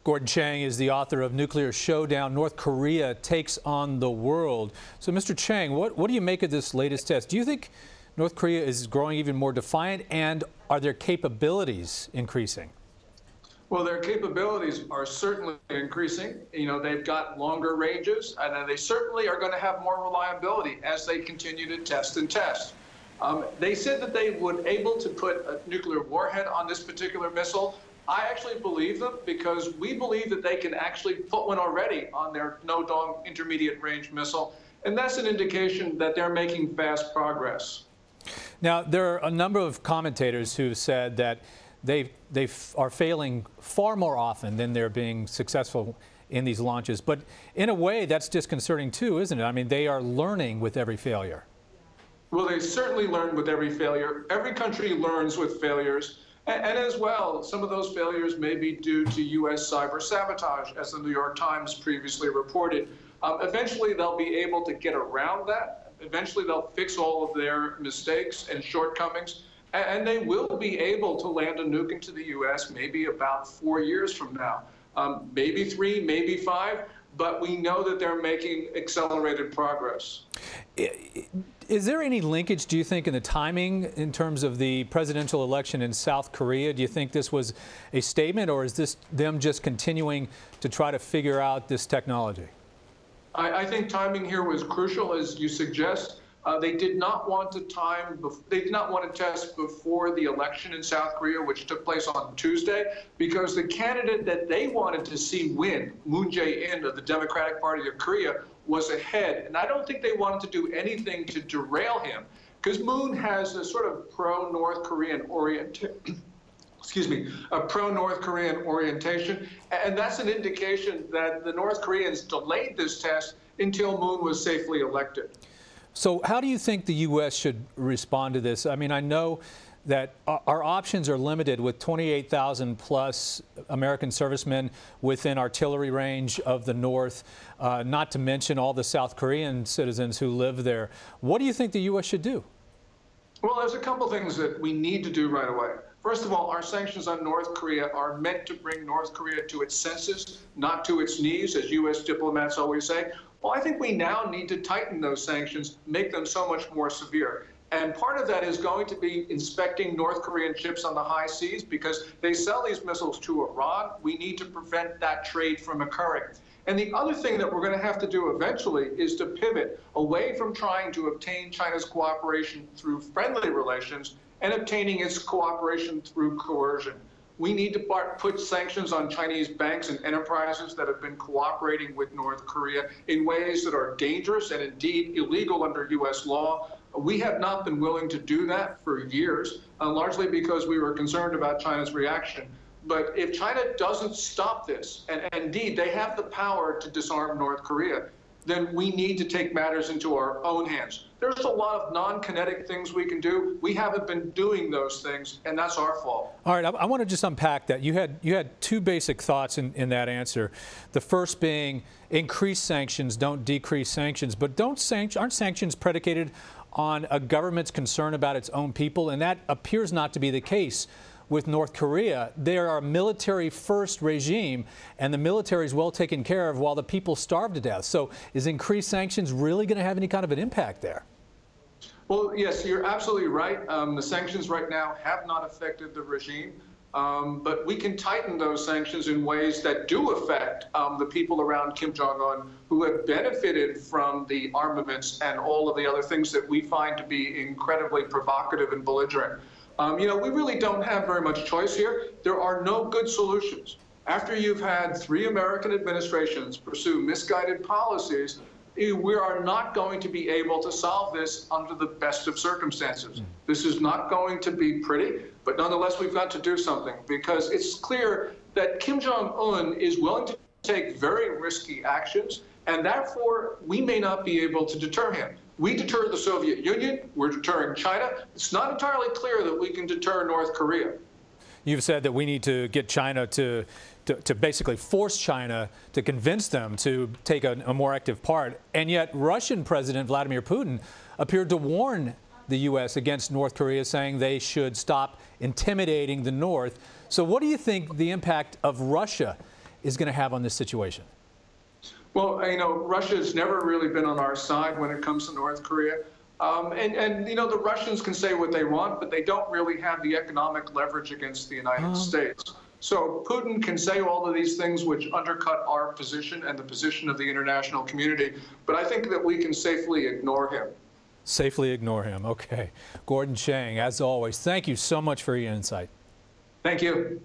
Gordon Chang is the author of Nuclear Showdown, North Korea Takes on the World. So, Mr. Chang, what do you make of this latest test? Do you think North Korea is growing even more defiant, and are their capabilities increasing? Well, their capabilities are certainly increasing. You know, they've got longer ranges, and they certainly are going to have more reliability as they continue to test and test. They said that they would able to put a nuclear warhead on this particular missile. I actually believe them because we believe that they can actually put one already on their No-Dong intermediate range missile, and that's an indication that they're making fast progress. Now, there are a number of commentators who said that they are failing far more often than they're being successful in these launches. But in a way, that's disconcerting too, isn't it? I mean, they are learning with every failure. Well, they certainly learn with every failure. Every country learns with failures. And as well, some of those failures may be due to U.S. cyber sabotage, as the New York Times previously reported. Eventually, they'll be able to get around that. Eventually, they'll fix all of their mistakes and shortcomings. And they will be able to land a nuke into the U.S. maybe about 4 years from now, maybe 3, maybe 5. But we know that they're making accelerated progress. Is there any linkage, do you think, in the timing in terms of the presidential election in South Korea? Do you think this was a statement, or is this them just continuing to try to figure out this technology? I think timing here was crucial, as you suggest. They did not want to test before the election in South Korea, which took place on Tuesday, because the candidate that they wanted to see win, Moon Jae-in of the Democratic Party of Korea, was ahead. And I don't think they wanted to do anything to derail him, because Moon has a sort of pro-North Korean orientation. A pro-North Korean orientation, and that's an indication that the North Koreans delayed this test until Moon was safely elected. So how do you think the U.S. should respond to this? I mean, I know that our options are limited with 28,000 plus American servicemen within artillery range of the North, not to mention all the South Korean citizens who live there. What do you think the U.S. should do? Well, there's a couple things that we need to do right away. First of all, our sanctions on North Korea are meant to bring North Korea to its senses, not to its knees, as U.S. diplomats always say. Well, I think we now need to tighten those sanctions, make them so much more severe. And part of that is going to be inspecting North Korean ships on the high seas, because they sell these missiles to Iran. We need to prevent that trade from occurring. And the other thing that we're going to have to do eventually is to pivot away from trying to obtain China's cooperation through friendly relations and obtaining its cooperation through coercion. We need to put sanctions on Chinese banks and enterprises that have been cooperating with North Korea in ways that are dangerous and indeed illegal under U.S. law. We have not been willing to do that for years, largely because we were concerned about China's reaction. But if China doesn't stop this, and indeed they have the power to disarm North Korea, then we need to take matters into our own hands. There's a lot of non-kinetic things we can do. We haven't been doing those things, and that's our fault. All right, I want to just unpack that. You had two basic thoughts in that answer. The first being increase sanctions, don't decrease sanctions. But aren't sanctions predicated on a government's concern about its own people? And that appears not to be the case with North Korea. They are a military-first regime, and the military is well taken care of while the people starve to death. So is increased sanctions really going to have any kind of an impact there? Well, yes, you're absolutely right. The sanctions right now have not affected the regime, but we can tighten those sanctions in ways that do affect the people around Kim Jong-un, who have benefited from the armaments and all of the other things that we find to be incredibly provocative and belligerent. You know, we really don't have very much choice here. There are no good solutions. After you've had 3 American administrations pursue misguided policies, we are not going to be able to solve this under the best of circumstances. This is not going to be pretty, but nonetheless, we've got to do something, because it's clear that Kim Jong-un is willing to take very risky actions, and therefore, we may not be able to deter him. We deterred the Soviet Union. We're deterring China. It's not entirely clear that we can deter North Korea. You've said that we need to get China to basically force China to convince them to take a more active part. And yet Russian President Vladimir Putin appeared to warn the U.S. against North Korea, saying they should stop intimidating the North. So what do you think the impact of Russia is going to have on this situation? Well, you know, Russia's never really been on our side when it comes to North Korea. You know, the Russians can say what they want, but they don't really have the economic leverage against the United States. So Putin can say all of these things which undercut our position and the position of the international community, but I think that we can safely ignore him. Safely ignore him. Okay. Gordon Chang, as always, thank you so much for your insight. Thank you.